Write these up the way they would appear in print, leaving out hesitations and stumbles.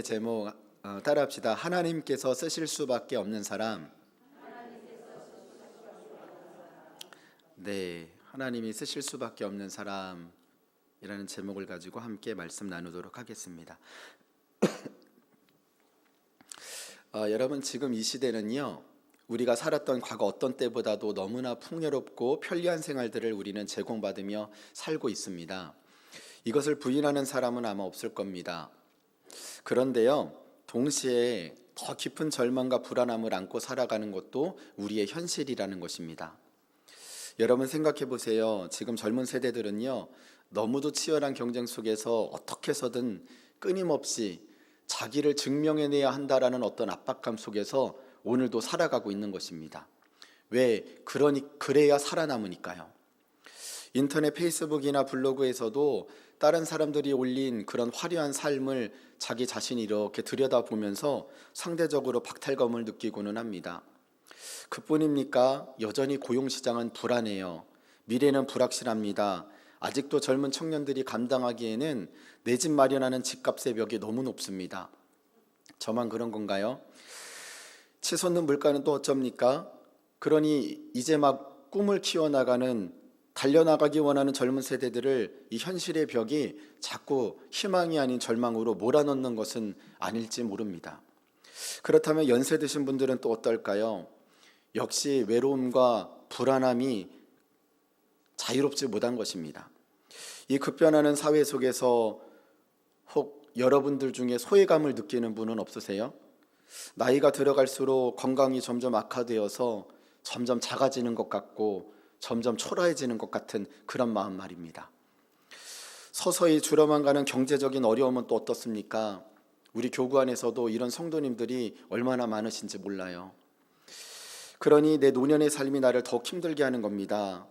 제목 따라합시다. 하나님께서 쓰실 수밖에 없는 사람. 네, 하나님이 쓰실 수밖에 없는 사람이라는 제목을 가지고 함께 말씀 나누도록 하겠습니다. 여러분, 지금 이 시대는요, 우리가 살았던 과거 어떤 때보다도 너무나 풍요롭고 편리한 생활들을 우리는 제공받으며 살고 있습니다. 이것을 부인하는 사람은 아마 없을 겁니다. 그런데요, 동시에 더 깊은 절망과 불안함을 안고 살아가는 것도 우리의 현실이라는 것입니다. 여러분 생각해 보세요. 지금 젊은 세대들은요, 너무도 치열한 경쟁 속에서 어떻게 해서든 끊임없이 자기를 증명해내야 한다라는 어떤 압박감 속에서 오늘도 살아가고 있는 것입니다. 왜? 그래야 살아남으니까요. 인터넷 페이스북이나 블로그에서도 다른 사람들이 올린 그런 화려한 삶을 자기 자신이 이렇게 들여다보면서 상대적으로 박탈감을 느끼고는 합니다. 그뿐입니까? 여전히 고용시장은 불안해요. 미래는 불확실합니다. 아직도 젊은 청년들이 감당하기에는 내 집 마련하는 집값의 벽이 너무 높습니다. 저만 그런 건가요? 치솟는 물가는 또 어쩝니까? 그러니 이제 막 꿈을 키워나가는 달려나가기 원하는 젊은 세대들을 이 현실의 벽이 자꾸 희망이 아닌 절망으로 몰아넣는 것은 아닐지 모릅니다. 그렇다면 연세 드신 분들은 또 어떨까요? 역시 외로움과 불안함이 자유롭지 못한 것입니다. 이 급변하는 사회 속에서 혹 여러분들 중에 소외감을 느끼는 분은 없으세요? 나이가 들어갈수록 건강이 점점 악화되어서 점점 작아지는 것 같고 점점 초라해지는 것 같은 그런 마음 말입니다. 서서히 줄어만 가는 경제적인 어려움은 또 어떻습니까? 우리 교구 안에서도 이런 성도님들이 얼마나 많으신지 몰라요. 그러니 내 노년의 삶이 나를 더욱 힘들게 하는 겁니다.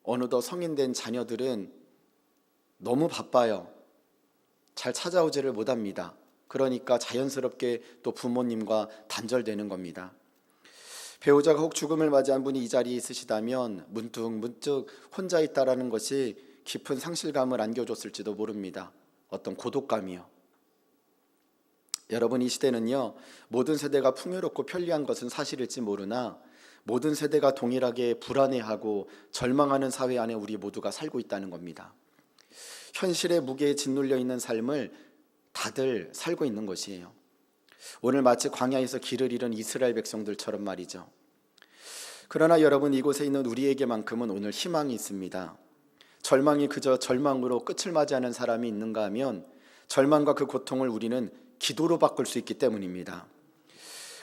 어느덧 성인된 자녀들은 너무 바빠요. 잘 찾아오지를 못합니다. 그러니까 자연스럽게 또 부모님과 단절되는 겁니다. 배우자가 혹 죽음을 맞이한 분이 이 자리에 있으시다면 문득 혼자 있다라는 것이 깊은 상실감을 안겨줬을지도 모릅니다. 어떤 고독감이요. 여러분, 이 시대는요, 모든 세대가 풍요롭고 편리한 것은 사실일지 모르나 모든 세대가 동일하게 불안해하고 절망하는 사회 안에 우리 모두가 살고 있다는 겁니다. 현실의 무게에 짓눌려 있는 삶을 다들 살고 있는 것이에요. 오늘 마치 광야에서 길을 잃은 이스라엘 백성들처럼 말이죠. 그러나 여러분, 이곳에 있는 우리에게만큼은 오늘 희망이 있습니다. 절망이 그저 절망으로 끝을 맞이하는 사람이 있는가 하면 절망과 그 고통을 우리는 기도로 바꿀 수 있기 때문입니다.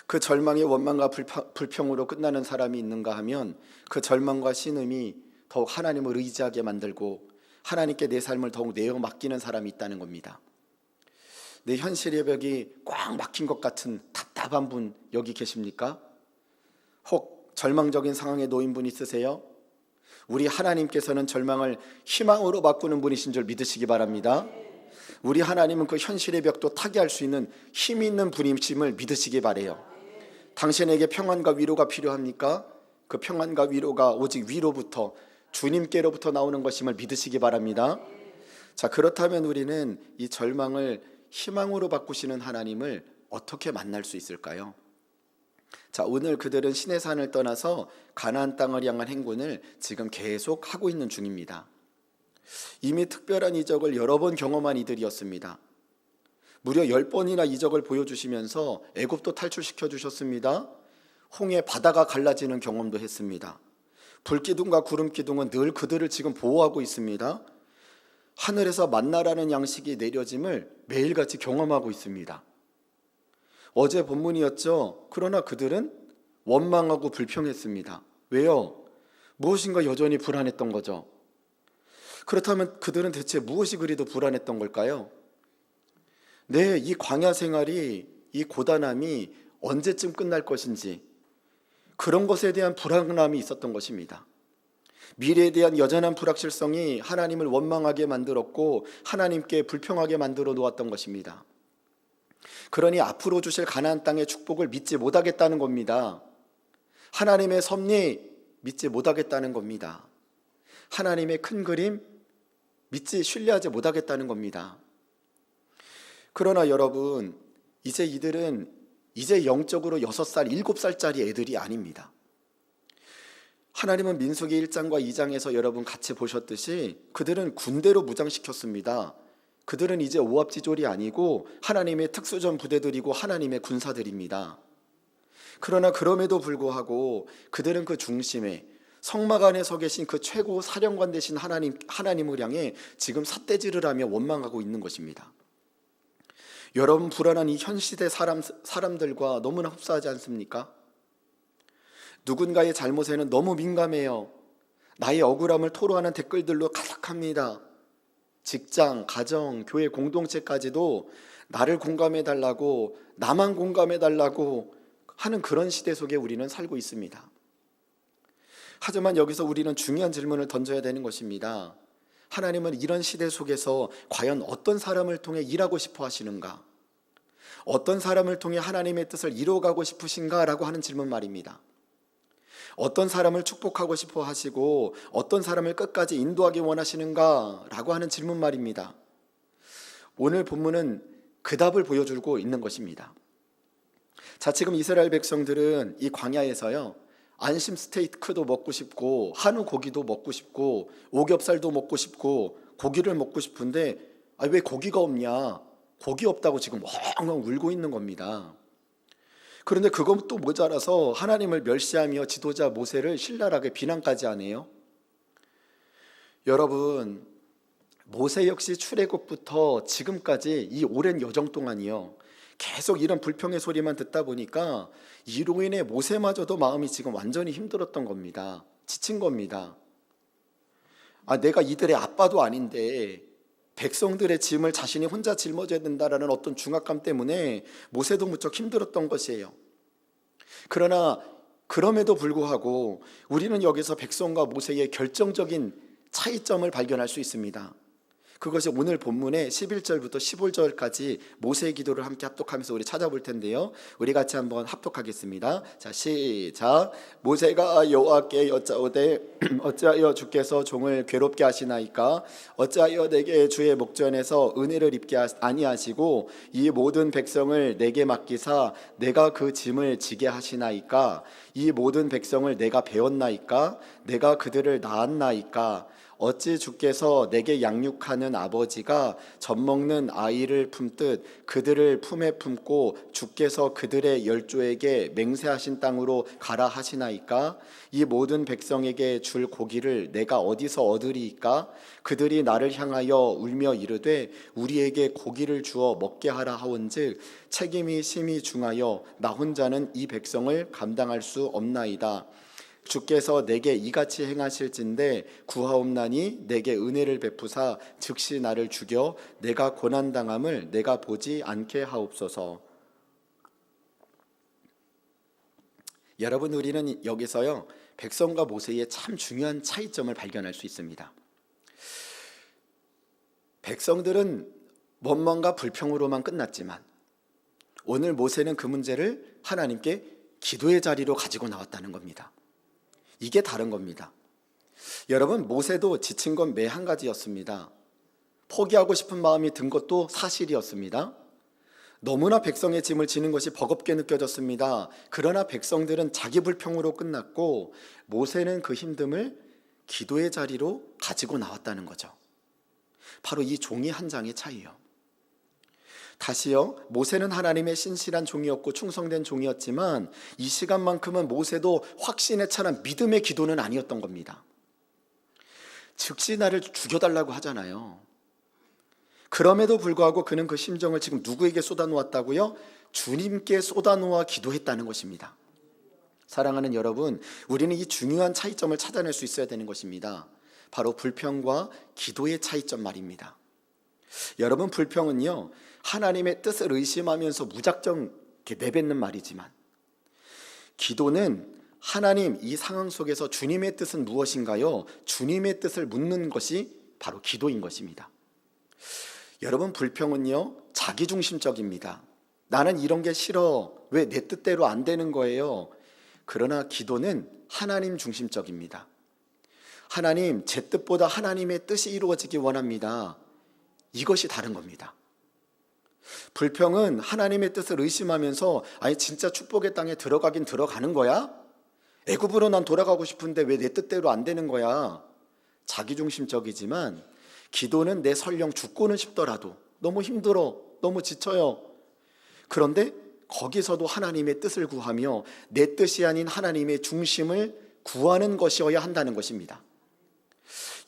그 절망의 원망과 불평으로 끝나는 사람이 있는가 하면 그 절망과 신음이 더욱 하나님을 의지하게 만들고 하나님께 내 삶을 더욱 내어 맡기는 사람이 있다는 겁니다. 내 현실의 벽이 꽉 막힌 것 같은 답답한 분 여기 계십니까? 혹 절망적인 상황에 놓인 분 있으세요? 우리 하나님께서는 절망을 희망으로 바꾸는 분이신 줄 믿으시기 바랍니다. 우리 하나님은 그 현실의 벽도 타개할 수 있는 힘이 있는 분이심을 믿으시기 바래요. 당신에게 평안과 위로가 필요합니까? 그 평안과 위로가 오직 위로부터 주님께로부터 나오는 것임을 믿으시기 바랍니다. 자, 그렇다면 우리는 이 절망을 희망으로 바꾸시는 하나님을 어떻게 만날 수 있을까요? 자, 오늘 그들은 시내산을 떠나서 가나안 땅을 향한 행군을 지금 계속 하고 있는 중입니다. 이미 특별한 이적을 여러 번 경험한 이들이었습니다. 무려 10번이나 이적을 보여주시면서 애굽도 탈출시켜 주셨습니다. 홍해 바다가 갈라지는 경험도 했습니다. 불기둥과 구름기둥은 늘 그들을 지금 보호하고 있습니다. 하늘에서 만나라는 양식이 내려짐을 매일같이 경험하고 있습니다. 어제 본문이었죠. 그러나 그들은 원망하고 불평했습니다. 왜요? 무엇인가 여전히 불안했던 거죠. 그렇다면 그들은 대체 무엇이 그리도 불안했던 걸까요? 네, 이 광야 생활이, 이 고단함이 언제쯤 끝날 것인지 그런 것에 대한 불안함이 있었던 것입니다. 미래에 대한 여전한 불확실성이 하나님을 원망하게 만들었고 하나님께 불평하게 만들어 놓았던 것입니다. 그러니 앞으로 주실 가나안 땅의 축복을 믿지 못하겠다는 겁니다. 하나님의 섭리 믿지 못하겠다는 겁니다. 하나님의 큰 그림 신뢰하지 못하겠다는 겁니다. 그러나 여러분, 이제 이들은 이제 영적으로 6살, 7살짜리 애들이 아닙니다. 하나님은 민수기 1장과 2장에서 여러분 같이 보셨듯이 그들은 군대로 무장시켰습니다. 그들은 이제 오합지졸이 아니고 하나님의 특수전 부대들이고 하나님의 군사들입니다. 그러나 그럼에도 불구하고 그들은 그 중심에 성막 안에 서 계신 그 최고 사령관 되신 하나님을 향해 지금 삿대질을 하며 원망하고 있는 것입니다. 여러분, 불안한 이 현 시대 사람들과 너무나 흡사하지 않습니까? 누군가의 잘못에는 너무 민감해요. 나의 억울함을 토로하는 댓글들로 가득합니다. 직장, 가정, 교회 공동체까지도 나를 공감해달라고, 나만 공감해달라고 하는 그런 시대 속에 우리는 살고 있습니다. 하지만 여기서 우리는 중요한 질문을 던져야 되는 것입니다. 하나님은 이런 시대 속에서 과연 어떤 사람을 통해 일하고 싶어 하시는가? 어떤 사람을 통해 하나님의 뜻을 이루어가고 싶으신가? 라고 하는 질문 말입니다. 어떤 사람을 축복하고 싶어 하시고 어떤 사람을 끝까지 인도하기 원하시는가? 라고 하는 질문 말입니다. 오늘 본문은 그 답을 보여주고 있는 것입니다. 자, 지금 이스라엘 백성들은 이 광야에서요, 안심 스테이크도 먹고 싶고 한우 고기도 먹고 싶고 오겹살도 먹고 싶고 고기를 먹고 싶은데 왜 고기가 없냐? 고기 없다고 지금 엉엉 울고 있는 겁니다. 그런데 그것도 모자라서 하나님을 멸시하며 지도자 모세를 신랄하게 비난까지 하네요. 여러분, 모세 역시 출애굽부터 지금까지 이 오랜 여정 동안이요, 계속 이런 불평의 소리만 듣다 보니까 이로 인해 모세마저도 마음이 지금 완전히 힘들었던 겁니다. 지친 겁니다. 내가 이들의 아빠도 아닌데 백성들의 짐을 자신이 혼자 짊어져야 된다라는 어떤 중압감 때문에 모세도 무척 힘들었던 것이에요. 그러나 그럼에도 불구하고 우리는 여기서 백성과 모세의 결정적인 차이점을 발견할 수 있습니다. 그것이 오늘 본문의 11절부터 15절까지 모세의 기도를 함께 합독하면서 우리 찾아볼 텐데요, 우리 같이 한번 합독하겠습니다. 자, 시작. 모세가 여호와께 여짜오되 어찌하여 주께서 종을 괴롭게 하시나이까? 어찌하여 내게 주의 목전에서 은혜를 입게 아니하시고 이 모든 백성을 내게 맡기사 내가 그 짐을 지게 하시나이까? 이 모든 백성을 내가 배웠나이까? 내가 그들을 낳았나이까? 어찌 주께서 내게 양육하는 아버지가 젖먹는 아이를 품듯 그들을 품에 품고 주께서 그들의 열조에게 맹세하신 땅으로 가라 하시나이까? 이 모든 백성에게 줄 고기를 내가 어디서 얻으리이까? 그들이 나를 향하여 울며 이르되 우리에게 고기를 주어 먹게 하라 하온즉 책임이 심히 중하여 나 혼자는 이 백성을 감당할 수 없나이다. 주께서 내게 이같이 행하실진대 구하옵나니 내게 은혜를 베푸사 즉시 나를 죽여 내가 고난당함을 내가 보지 않게 하옵소서. 여러분, 우리는 여기서요, 백성과 모세의 참 중요한 차이점을 발견할 수 있습니다. 백성들은 원망과 불평으로만 끝났지만 오늘 모세는 그 문제를 하나님께 기도의 자리로 가지고 나왔다는 겁니다. 이게 다른 겁니다. 여러분, 모세도 지친 건 매 한 가지였습니다. 포기하고 싶은 마음이 든 것도 사실이었습니다. 너무나 백성의 짐을 지는 것이 버겁게 느껴졌습니다. 그러나 백성들은 자기 불평으로 끝났고 모세는 그 힘듦을 기도의 자리로 가지고 나왔다는 거죠. 바로 이 종이 한 장의 차이요. 다시요, 모세는 하나님의 신실한 종이었고 충성된 종이었지만 이 시간만큼은 모세도 확신에 찬한 믿음의 기도는 아니었던 겁니다. 즉시 나를 죽여달라고 하잖아요. 그럼에도 불구하고 그는 그 심정을 지금 누구에게 쏟아놓았다고요? 주님께 쏟아놓아 기도했다는 것입니다. 사랑하는 여러분, 우리는 이 중요한 차이점을 찾아낼 수 있어야 되는 것입니다. 바로 불평과 기도의 차이점 말입니다. 여러분, 불평은요, 하나님의 뜻을 의심하면서 무작정 이렇게 내뱉는 말이지만 기도는 하나님, 이 상황 속에서 주님의 뜻은 무엇인가요? 주님의 뜻을 묻는 것이 바로 기도인 것입니다. 여러분, 불평은요, 자기중심적입니다. 나는 이런 게 싫어. 왜 내 뜻대로 안 되는 거예요? 그러나 기도는 하나님 중심적입니다. 하나님, 제 뜻보다 하나님의 뜻이 이루어지기 원합니다. 이것이 다른 겁니다. 불평은 하나님의 뜻을 의심하면서 아니 진짜 축복의 땅에 들어가긴 들어가는 거야? 애굽으로 난 돌아가고 싶은데 왜 내 뜻대로 안 되는 거야? 자기중심적이지만 기도는 내 설령 죽고는 싶더라도 너무 힘들어, 너무 지쳐요. 그런데 거기서도 하나님의 뜻을 구하며 내 뜻이 아닌 하나님의 중심을 구하는 것이어야 한다는 것입니다.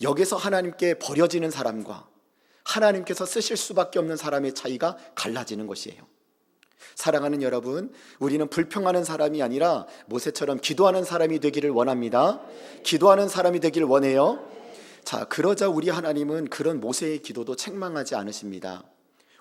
여기서 하나님께 버려지는 사람과 하나님께서 쓰실 수밖에 없는 사람의 차이가 갈라지는 것이에요. 사랑하는 여러분, 우리는 불평하는 사람이 아니라 모세처럼 기도하는 사람이 되기를 원합니다. 기도하는 사람이 되기를 원해요. 자, 그러자 우리 하나님은 그런 모세의 기도도 책망하지 않으십니다.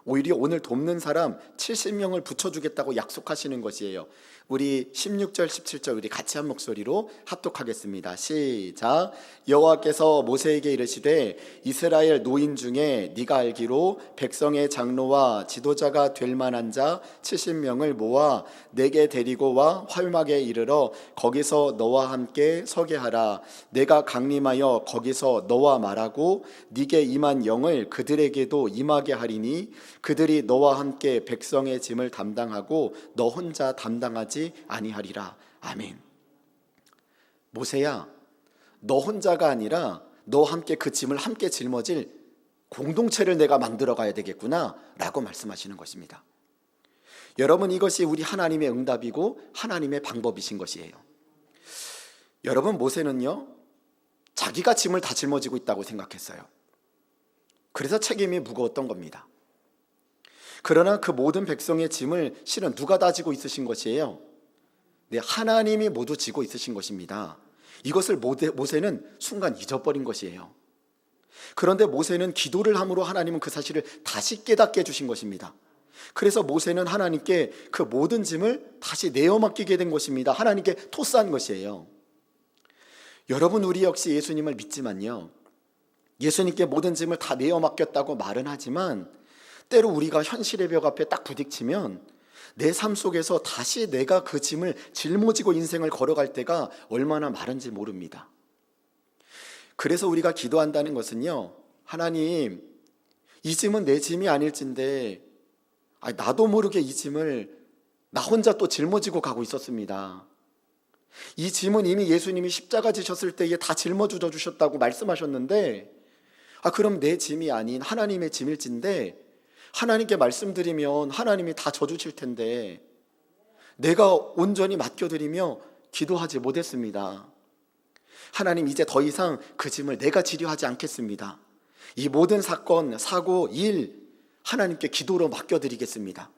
오히려 오늘 돕는 사람 70명을 붙여주겠다고 약속하시는 것이에요. 우리 16절 17절 우리 같이 한 목소리로 합독하겠습니다. 시작. 여호와께서 모세에게 이르시되 이스라엘 노인 중에 네가 알기로 백성의 장로와 지도자가 될 만한 자 70명을 모아 내게 데리고 와 활막에 이르러 거기서 너와 함께 서게 하라. 내가 강림하여 거기서 너와 말하고 네게 임한 영을 그들에게도 임하게 하리니 그들이 너와 함께 백성의 짐을 담당하고 너 혼자 담당하지 아니하리라. 아멘. 모세야, 너 혼자가 아니라 너와 함께 그 짐을 함께 짊어질 공동체를 내가 만들어 가야 되겠구나 라고 말씀하시는 것입니다. 여러분, 이것이 우리 하나님의 응답이고 하나님의 방법이신 것이에요. 여러분, 모세는요 자기가 짐을 다 짊어지고 있다고 생각했어요. 그래서 책임이 무거웠던 겁니다. 그러나 그 모든 백성의 짐을 실은 누가 다 지고 있으신 것이에요? 네, 하나님이 모두 지고 있으신 것입니다. 이것을 모세는 순간 잊어버린 것이에요. 그런데 모세는 기도를 함으로 하나님은 그 사실을 다시 깨닫게 해주신 것입니다. 그래서 모세는 하나님께 그 모든 짐을 다시 내어 맡기게 된 것입니다. 하나님께 토스한 것이에요. 여러분, 우리 역시 예수님을 믿지만요, 예수님께 모든 짐을 다 내어 맡겼다고 말은 하지만 때로 우리가 현실의 벽 앞에 딱 부딪히면 내 삶 속에서 다시 내가 그 짐을 짊어지고 인생을 걸어갈 때가 얼마나 많은지 모릅니다. 그래서 우리가 기도한다는 것은요, 하나님, 이 짐은 내 짐이 아닐진데 나도 모르게 이 짐을 나 혼자 또 짊어지고 가고 있었습니다. 이 짐은 이미 예수님이 십자가 지셨을 때에 다 짊어져 주셨다고 말씀하셨는데 그럼 내 짐이 아닌 하나님의 짐일진데 하나님께 말씀드리면 하나님이 다 져주실 텐데 내가 온전히 맡겨드리며 기도하지 못했습니다. 하나님, 이제 더 이상 그 짐을 내가 지려 하지 않겠습니다. 이 모든 사건, 사고, 일 하나님께 기도로 맡겨드리겠습니다.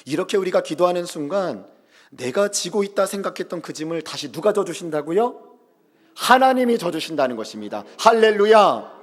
이렇게 우리가 기도하는 순간 내가 지고 있다 생각했던 그 짐을 다시 누가 져주신다고요? 하나님이 져주신다는 것입니다. 할렐루야.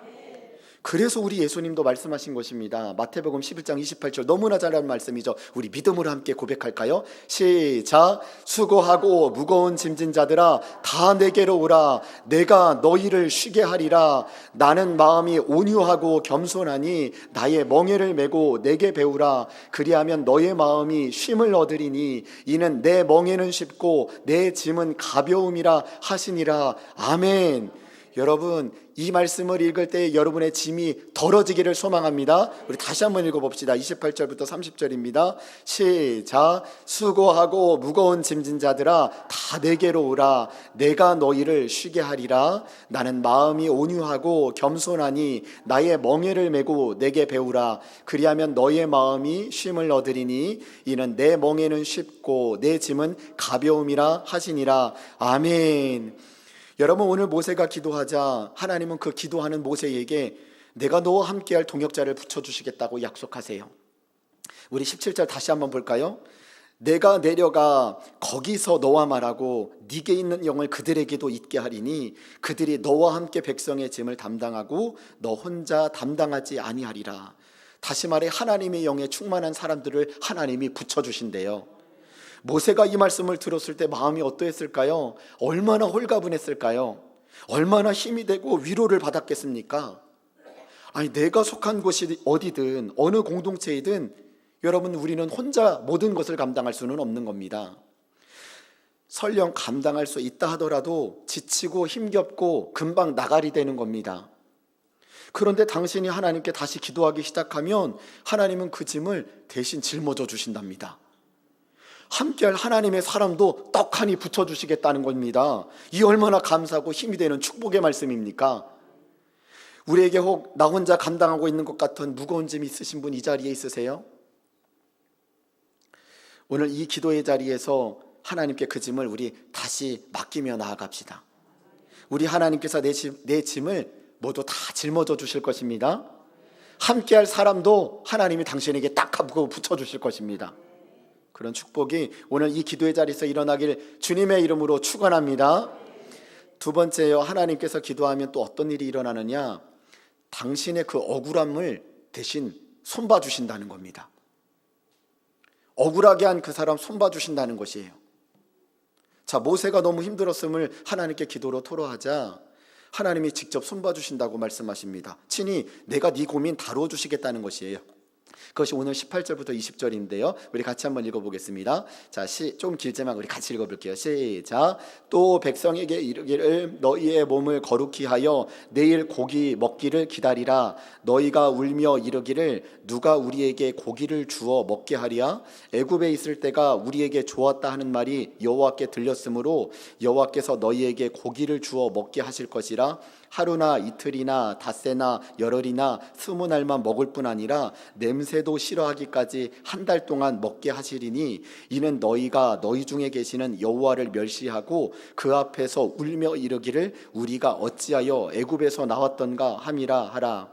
그래서 우리 예수님도 말씀하신 것입니다. 마태복음 11장 28절 너무나 잘 아는 말씀이죠. 우리 믿음으로 함께 고백할까요? 시작. 수고하고 무거운 짐진 자들아 다 내게로 오라. 내가 너희를 쉬게 하리라. 나는 마음이 온유하고 겸손하니 나의 멍에를 메고 내게 배우라. 그리하면 너의 마음이 쉼을 얻으리니 이는 내 멍에는 쉽고 내 짐은 가벼움이라 하시니라. 아멘. 여러분, 이 말씀을 읽을 때 여러분의 짐이 덜어지기를 소망합니다. 우리 다시 한번 읽어봅시다. 28절부터 30절입니다. 시작. 수고하고 무거운 짐진 자들아 다 내게로 오라. 내가 너희를 쉬게 하리라. 나는 마음이 온유하고 겸손하니 나의 멍에를 메고 내게 배우라. 그리하면 너의 마음이 쉼을 얻으리니 이는 내 멍에는 쉽고 내 짐은 가벼움이라 하시니라. 아멘. 여러분, 오늘 모세가 기도하자 하나님은 그 기도하는 모세에게 내가 너와 함께할 동역자를 붙여주시겠다고 약속하세요. 우리 17절 다시 한번 볼까요? 내가 내려가 거기서 너와 말하고 네게 있는 영을 그들에게도 있게 하리니 그들이 너와 함께 백성의 짐을 담당하고 너 혼자 담당하지 아니하리라. 다시 말해 하나님의 영에 충만한 사람들을 하나님이 붙여주신대요. 모세가 이 말씀을 들었을 때 마음이 어떠했을까요? 얼마나 홀가분했을까요? 얼마나 힘이 되고 위로를 받았겠습니까? 내가 속한 곳이 어디든 어느 공동체이든 여러분, 우리는 혼자 모든 것을 감당할 수는 없는 겁니다. 설령 감당할 수 있다 하더라도 지치고 힘겹고 금방 나가리 되는 겁니다. 그런데 당신이 하나님께 다시 기도하기 시작하면 하나님은 그 짐을 대신 짊어져 주신답니다. 함께할 하나님의 사람도 떡하니 붙여주시겠다는 겁니다. 이 얼마나 감사하고 힘이 되는 축복의 말씀입니까? 우리에게 혹 나 혼자 감당하고 있는 것 같은 무거운 짐이 있으신 분 이 자리에 있으세요? 오늘 이 기도의 자리에서 하나님께 그 짐을 우리 다시 맡기며 나아갑시다. 우리 하나님께서 내 짐을 모두 다 짊어져 주실 것입니다. 함께할 사람도 하나님이 당신에게 딱 하고 붙여주실 것입니다. 그런 축복이 오늘 이 기도의 자리에서 일어나길 주님의 이름으로 축원합니다. 두 번째요, 하나님께서 기도하면 또 어떤 일이 일어나느냐? 당신의 그 억울함을 대신 손봐 주신다는 겁니다. 억울하게 한 그 사람 손봐 주신다는 것이에요. 자, 모세가 너무 힘들었음을 하나님께 기도로 토로하자 하나님이 직접 손봐 주신다고 말씀하십니다. 친히 내가 네 고민 다루어 주시겠다는 것이에요. 그것이 오늘 18절부터 20절인데요. 우리 같이 한번 읽어보겠습니다. 자, 좀 길지만 우리 같이 읽어볼게요. 시작. 또 백성에게 이르기를 너희의 몸을 거룩히 하여 내일 고기 먹기를 기다리라. 너희가 울며 이르기를 누가 우리에게 고기를 주어 먹게 하랴? 애굽에 있을 때가 우리에게 좋았다 하는 말이 여호와께 들렸으므로 여호와께서 너희에게 고기를 주어 먹게 하실 것이라. 하루나 이틀이나 닷새나 열흘이나 20날만 먹을 뿐 아니라 냄새도 싫어하기까지 한 달 동안 먹게 하시리니 이는 너희가 너희 중에 계시는 여호와를 멸시하고 그 앞에서 울며 이르기를 우리가 어찌하여 애굽에서 나왔던가 함이라 하라.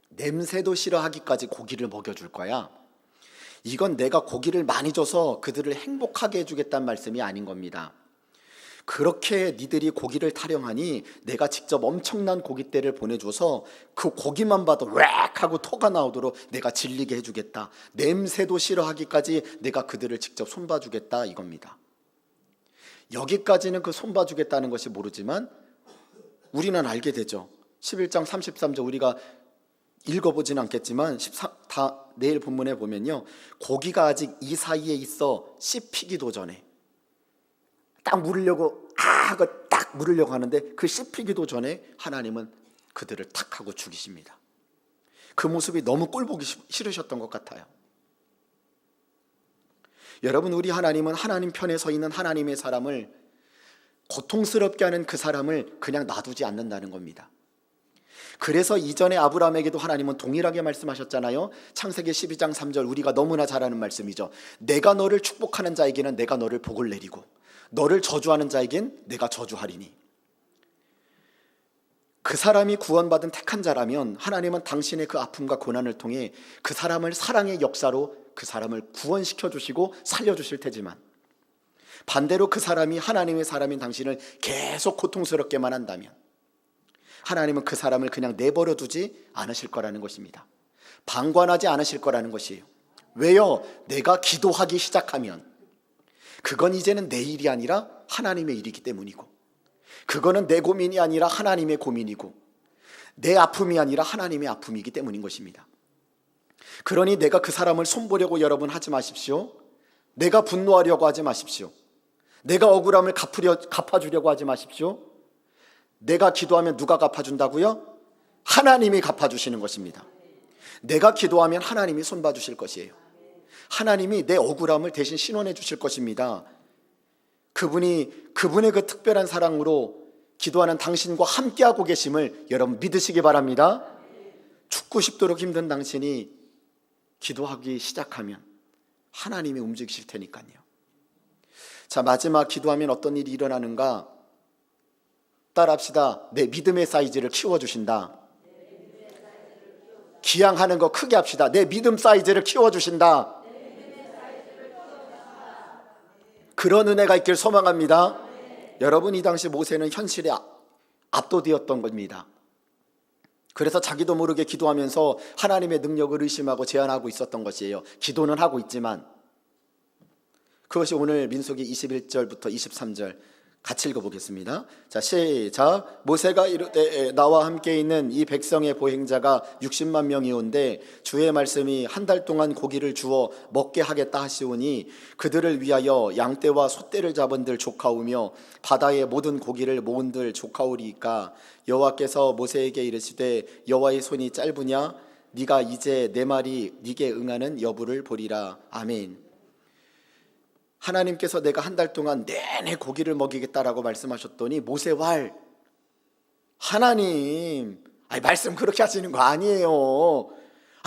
냄새도 싫어하기까지 고기를 먹여줄 거야. 이건 내가 고기를 많이 줘서 그들을 행복하게 해주겠다는 말씀이 아닌 겁니다. 그렇게 니들이 고기를 타령하니 내가 직접 엄청난 고깃대를 보내줘서 그 고기만 봐도 웩 하고 토가 나오도록 내가 질리게 해주겠다. 냄새도 싫어하기까지 내가 그들을 직접 손봐주겠다 이겁니다. 여기까지는 그 손봐주겠다는 것이 모르지만 우리는 알게 되죠. 11장 33절 우리가 읽어보지는 않겠지만 내일 본문에 보면요, 고기가 아직 이 사이에 있어 씹히기도 전에 딱 물으려고 딱 물으려고 하는데 그 씹히기도 전에 하나님은 그들을 탁 하고 죽이십니다. 그 모습이 너무 꼴보기 싫으셨던 것 같아요. 여러분, 우리 하나님은 하나님 편에 서 있는 하나님의 사람을 고통스럽게 하는 그 사람을 그냥 놔두지 않는다는 겁니다. 그래서 이전에 아브라함에게도 하나님은 동일하게 말씀하셨잖아요. 창세기 12장 3절 우리가 너무나 잘 아는 말씀이죠. 내가 너를 축복하는 자에게는 내가 너를 복을 내리고 너를 저주하는 자에겐 내가 저주하리니. 그 사람이 구원받은 택한 자라면 하나님은 당신의 그 아픔과 고난을 통해 그 사람을 사랑의 역사로 그 사람을 구원시켜 주시고 살려주실 테지만 반대로 그 사람이 하나님의 사람인 당신을 계속 고통스럽게만 한다면 하나님은 그 사람을 그냥 내버려 두지 않으실 거라는 것입니다. 방관하지 않으실 거라는 것이에요. 왜요? 내가 기도하기 시작하면 그건 이제는 내 일이 아니라 하나님의 일이기 때문이고, 그거는 내 고민이 아니라 하나님의 고민이고, 내 아픔이 아니라 하나님의 아픔이기 때문인 것입니다. 그러니 내가 그 사람을 손보려고 여러분 하지 마십시오. 내가 분노하려고 하지 마십시오. 내가 억울함을 갚아주려고 하지 마십시오. 내가 기도하면 누가 갚아준다고요? 하나님이 갚아주시는 것입니다. 내가 기도하면 하나님이 손봐주실 것이에요. 하나님이 내 억울함을 대신 신원해 주실 것입니다. 그분의 그 특별한 사랑으로 기도하는 당신과 함께하고 계심을 여러분 믿으시기 바랍니다. 죽고 싶도록 힘든 당신이 기도하기 시작하면 하나님이 움직이실 테니까요. 자, 마지막 기도하면 어떤 일이 일어나는가? 따라합시다. 내 믿음의 사이즈를 키워주신다. 기양하는 거 크게 합시다. 내 믿음 사이즈를 키워주신다. 그런 은혜가 있길 소망합니다. 여러분, 이 당시 모세는 현실에 압도되었던 겁니다. 그래서 자기도 모르게 기도하면서 하나님의 능력을 의심하고 제한하고 있었던 것이에요. 기도는 하고 있지만 그것이 오늘 민수기 21절부터 23절 같이 읽어보겠습니다. 자, 시작. 모세가 이르되 나와 함께 있는 이 백성의 보행자가 60만 명이온데 주의 말씀이 한 달 동안 고기를 주어 먹게 하겠다 하시오니 그들을 위하여 양떼와 소떼를 잡은들 조카오며 바다의 모든 고기를 모은들 조카오리이까 여호와께서 모세에게 이르시되 여호와의 손이 짧으냐 네가 이제 내 말이 네게 응하는 여부를 보리라. 아멘. 하나님께서 내가 한 달 동안 내내 고기를 먹이겠다라고 말씀하셨더니 모세 왈 하나님 말씀 그렇게 하시는 거 아니에요.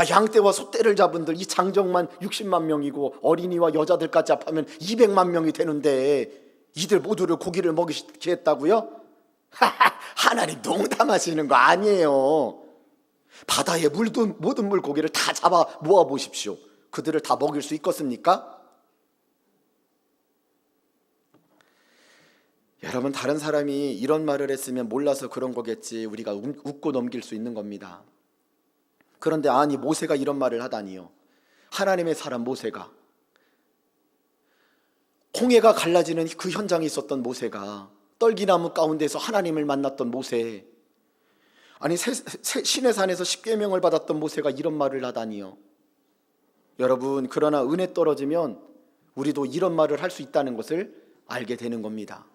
양떼와 소떼를 잡은들 이 장정만 60만 명이고 어린이와 여자들까지 합하면 200만 명이 되는데 이들 모두를 고기를 먹이겠다고요? 하나님 농담하시는 거 아니에요. 바다의 모든 물고기를 다 잡아 모아 보십시오. 그들을 다 먹일 수 있겠습니까? 여러분, 다른 사람이 이런 말을 했으면 몰라서 그런 거겠지 우리가 웃고 넘길 수 있는 겁니다. 그런데 아니 모세가 이런 말을 하다니요. 하나님의 사람 모세가 홍해가 갈라지는 그 현장에 있었던 모세가 떨기나무 가운데서 하나님을 만났던 모세, 아니 신의 산에서 십계명을 받았던 모세가 이런 말을 하다니요. 여러분, 그러나 은혜 떨어지면 우리도 이런 말을 할 수 있다는 것을 알게 되는 겁니다.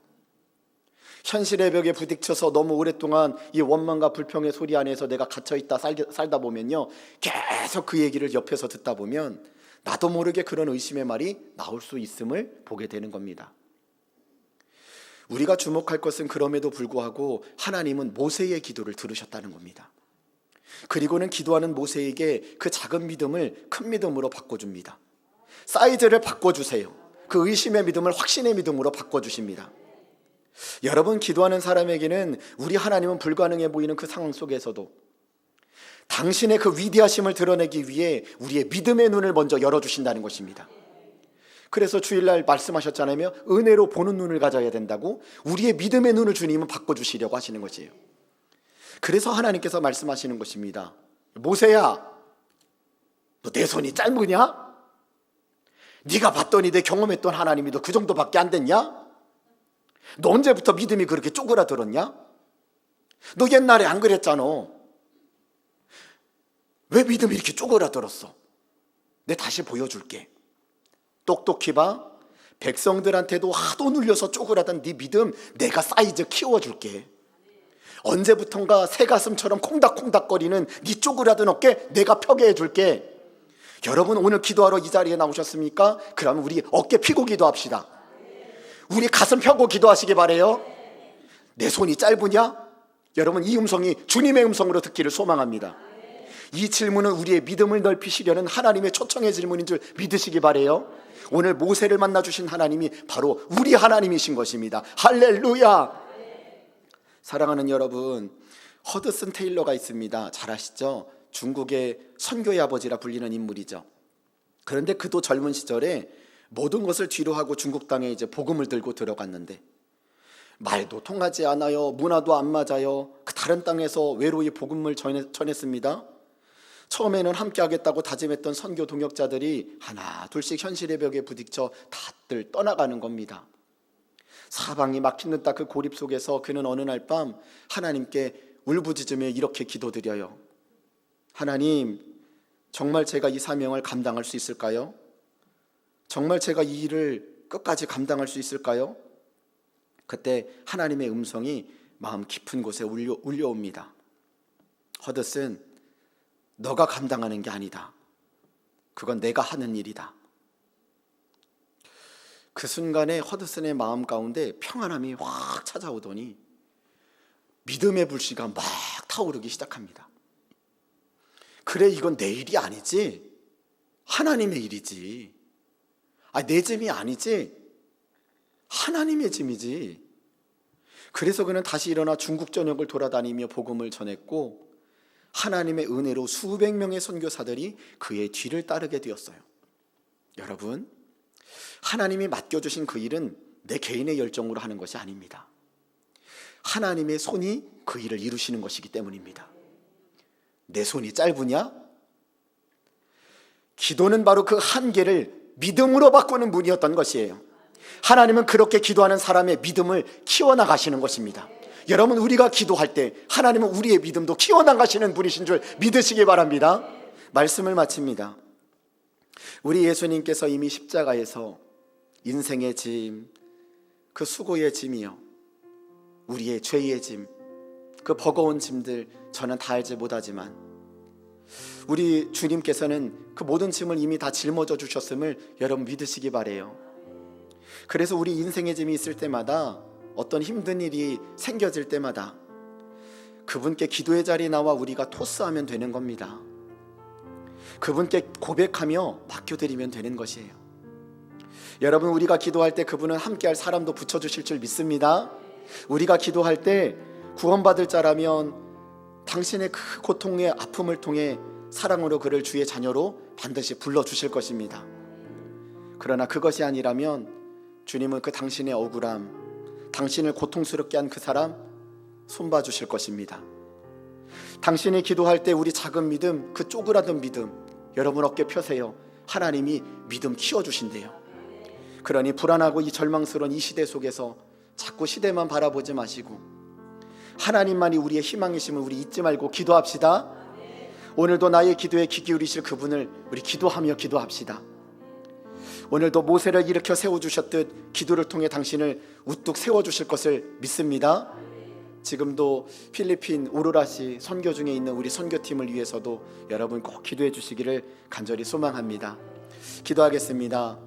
현실의 벽에 부딪혀서 너무 오랫동안 이 원망과 불평의 소리 안에서 내가 갇혀있다 살다 보면요, 계속 그 얘기를 옆에서 듣다 보면 나도 모르게 그런 의심의 말이 나올 수 있음을 보게 되는 겁니다. 우리가 주목할 것은 그럼에도 불구하고 하나님은 모세의 기도를 들으셨다는 겁니다. 그리고는 기도하는 모세에게 그 작은 믿음을 큰 믿음으로 바꿔줍니다. 사이즈를 바꿔주세요. 그 의심의 믿음을 확신의 믿음으로 바꿔주십니다. 여러분, 기도하는 사람에게는 우리 하나님은 불가능해 보이는 그 상황 속에서도 당신의 그 위대하심을 드러내기 위해 우리의 믿음의 눈을 먼저 열어주신다는 것입니다. 그래서 주일날 말씀하셨잖아요. 은혜로 보는 눈을 가져야 된다고. 우리의 믿음의 눈을 주님은 바꿔주시려고 하시는 것이에요. 그래서 하나님께서 말씀하시는 것입니다. 모세야, 너 내 손이 짧으냐? 네가 봤더니 내 경험했던 하나님이 너 그 정도밖에 안 됐냐? 너 언제부터 믿음이 그렇게 쪼그라들었냐? 너 옛날에 안 그랬잖아. 왜 믿음이 이렇게 쪼그라들었어? 내 다시 보여줄게. 똑똑히 봐. 백성들한테도 하도 눌려서 쪼그라든 네 믿음 내가 사이즈 키워줄게. 언제부턴가 새가슴처럼 콩닥콩닥거리는 네 쪼그라든 어깨 내가 펴게 해줄게. 여러분, 오늘 기도하러 이 자리에 나오셨습니까? 그러면 우리 어깨 펴고 기도합시다. 우리 가슴 펴고 기도하시기 바래요. 내 손이 짧으냐? 여러분, 이 음성이 주님의 음성으로 듣기를 소망합니다. 이 질문은 우리의 믿음을 넓히시려는 하나님의 초청의 질문인 줄 믿으시기 바래요. 오늘 모세를 만나주신 하나님이 바로 우리 하나님이신 것입니다. 할렐루야. 사랑하는 여러분, 허드슨 테일러가 있습니다. 잘 아시죠? 중국의 선교의 아버지라 불리는 인물이죠. 그런데 그도 젊은 시절에 모든 것을 뒤로 하고 중국 땅에 이제 복음을 들고 들어갔는데 말도 통하지 않아요. 문화도 안 맞아요. 그 다른 땅에서 외로이 복음을 전했습니다. 처음에는 함께 하겠다고 다짐했던 선교 동역자들이 하나 둘씩 현실의 벽에 부딪혀 다들 떠나가는 겁니다. 사방이 막힌 듯한 그 고립 속에서 그는 어느 날 밤 하나님께 울부짖으며 이렇게 기도드려요. 하나님, 정말 제가 이 사명을 감당할 수 있을까요? 정말 제가 이 일을 끝까지 감당할 수 있을까요? 그때 하나님의 음성이 마음 깊은 곳에 울려옵니다. 허드슨, 너가 감당하는 게 아니다. 그건 내가 하는 일이다. 그 순간에 허드슨의 마음 가운데 평안함이 확 찾아오더니 믿음의 불씨가 막 타오르기 시작합니다. 그래, 이건 내 일이 아니지. 하나님의 일이지. 내 짐이 아니지. 하나님의 짐이지. 그래서 그는 다시 일어나 중국 전역을 돌아다니며 복음을 전했고 하나님의 은혜로 수백 명의 선교사들이 그의 뒤를 따르게 되었어요. 여러분, 하나님이 맡겨주신 그 일은 내 개인의 열정으로 하는 것이 아닙니다. 하나님의 손이 그 일을 이루시는 것이기 때문입니다. 내 손이 짧으냐? 기도는 바로 그 한계를 믿음으로 바꾸는 문이었던 것이에요. 하나님은 그렇게 기도하는 사람의 믿음을 키워나가시는 것입니다. 여러분, 우리가 기도할 때 하나님은 우리의 믿음도 키워나가시는 분이신 줄 믿으시기 바랍니다. 말씀을 마칩니다. 우리 예수님께서 이미 십자가에서 인생의 짐, 그 수고의 짐이요, 우리의 죄의 짐, 그 버거운 짐들 저는 다 알지 못하지만 우리 주님께서는 그 모든 짐을 이미 다 짊어져 주셨음을 여러분 믿으시기 바래요. 그래서 우리 인생의 짐이 있을 때마다, 어떤 힘든 일이 생겨질 때마다 그분께 기도의 자리에 나와 우리가 토스하면 되는 겁니다. 그분께 고백하며 맡겨드리면 되는 것이에요. 여러분, 우리가 기도할 때 그분은 함께할 사람도 붙여주실 줄 믿습니다. 우리가 기도할 때 구원받을 자라면 당신의 그 고통의 아픔을 통해 사랑으로 그를 주의 자녀로 반드시 불러주실 것입니다. 그러나 그것이 아니라면 주님은 그 당신의 억울함, 당신을 고통스럽게 한 그 사람 손봐 주실 것입니다. 당신이 기도할 때 우리 작은 믿음, 그 쪼그라든 믿음 여러분 어깨 펴세요. 하나님이 믿음 키워주신대요. 그러니 불안하고 이 절망스러운 이 시대 속에서 자꾸 시대만 바라보지 마시고 하나님만이 우리의 희망이심을 우리 잊지 말고 기도합시다. 오늘도 나의 기도에 귀 기울이실 그분을 우리 기도하며 기도합시다. 오늘도 모세를 일으켜 세워주셨듯 기도를 통해 당신을 우뚝 세워주실 것을 믿습니다. 지금도 필리핀 오로라시 선교 중에 있는 우리 선교팀을 위해서도 여러분 꼭 기도해 주시기를 간절히 소망합니다. 기도하겠습니다.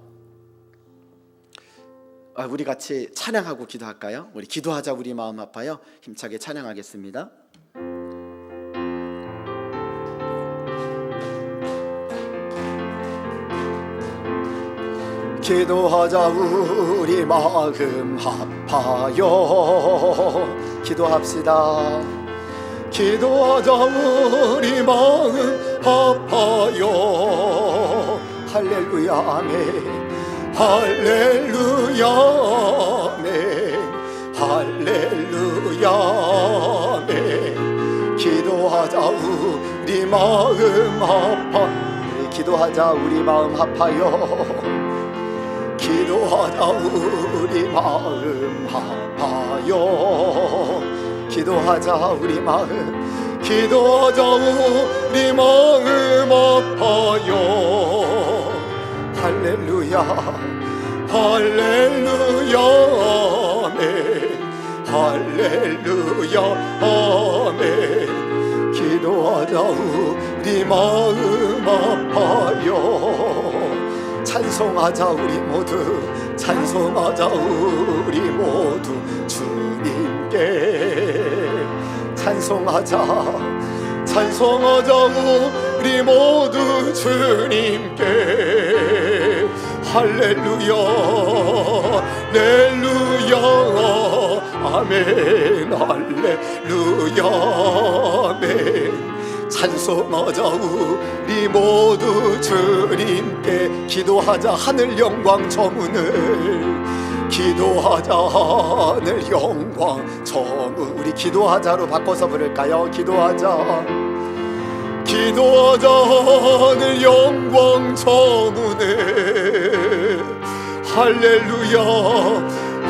우리 같이 찬양하고 기도할까요? 우리 기도하자 우리 마음 아파요. 힘차게 찬양하겠습니다. 기도하자 우리 마음 아파요. 기도합시다. 기도하자 우리 마음 아파요. 할렐루야 아멘. 할렐루야 아멘. 할렐루야 아멘. 기도하자 우리 마음 아파. 기도하자 우리 마음 아파요. 기도하자 우리 마음 아파요. 기도하자 우리 마음, 기도하자 우리 마음 아파요. 할렐루야 할렐루야 아멘. 할렐루야 아멘. 기도하자 우리 마음 아파요. 찬송하자 우리 모두, 찬송하자 우리 모두 주님께. 찬송하자, 찬송하자 우리 모두 주님께. 할렐루야 할렐루야 아멘. 할렐루야 아멘. 찬송하자 우리 모두 주님께. 기도하자 하늘 영광 저 문을. 기도하자 하늘 영광 저 문. 우리 기도하자로 바꿔서 부를까요? 기도하자, 기도하자 하늘 영광 저 문에. 할렐루야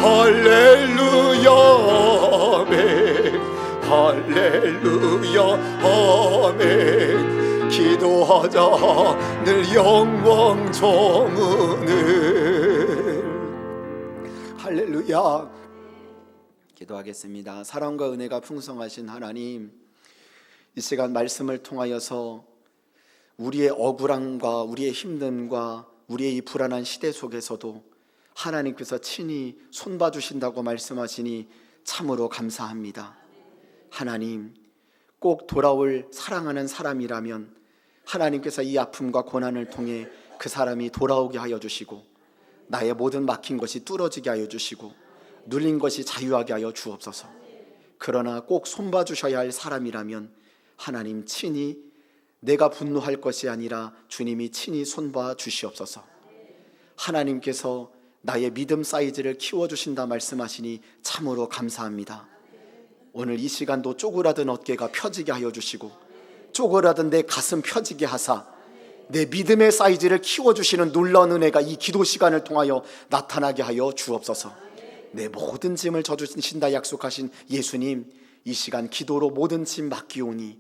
할렐루야 아멘. 할렐루야 아멘. 기도하자 늘 영광 저 문을. 할렐루야. 기도하겠습니다. 사랑과 은혜가 풍성하신 하나님, 이 시간 말씀을 통하여서 우리의 억울함과 우리의 힘듦과 우리의 이 불안한 시대 속에서도 하나님께서 친히 손봐 주신다고 말씀하시니 참으로 감사합니다. 하나님, 꼭 돌아올 사랑하는 사람이라면 하나님께서 이 아픔과 고난을 통해 그 사람이 돌아오게 하여 주시고 나의 모든 막힌 것이 뚫어지게 하여 주시고 눌린 것이 자유하게 하여 주옵소서. 그러나 꼭 손봐 주셔야 할 사람이라면 하나님 친히, 내가 분노할 것이 아니라 주님이 친히 손봐 주시옵소서. 하나님께서 나의 믿음 사이즈를 키워주신다 말씀하시니 참으로 감사합니다. 오늘 이 시간도 쪼그라든 어깨가 펴지게 하여 주시고 쪼그라든 내 가슴 펴지게 하사 내 믿음의 사이즈를 키워주시는 놀라운 은혜가 이 기도 시간을 통하여 나타나게 하여 주옵소서. 내 모든 짐을 져주신다 약속하신 예수님, 이 시간 기도로 모든 짐 맡기오니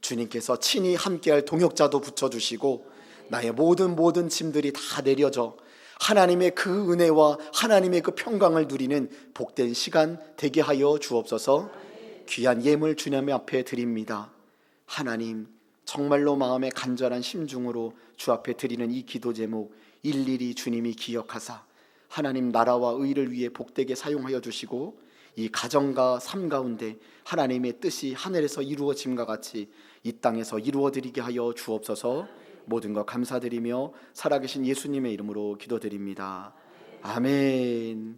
주님께서 친히 함께할 동역자도 붙여주시고 나의 모든 짐들이 다 내려져 하나님의 그 은혜와 하나님의 그 평강을 누리는 복된 시간 되게 하여 주옵소서. 귀한 예물 주님 앞에 드립니다. 하나님, 정말로 마음의 간절한 심중으로 주 앞에 드리는 이 기도 제목 일일이 주님이 기억하사 하나님 나라와 의를 위해 복되게 사용하여 주시고 이 가정과 삶 가운데 하나님의 뜻이 하늘에서 이루어짐과 같이 이 땅에서 이루어드리게 하여 주옵소서. 모든 것 감사드리며 살아계신 예수님의 이름으로 기도드립니다. 아멘.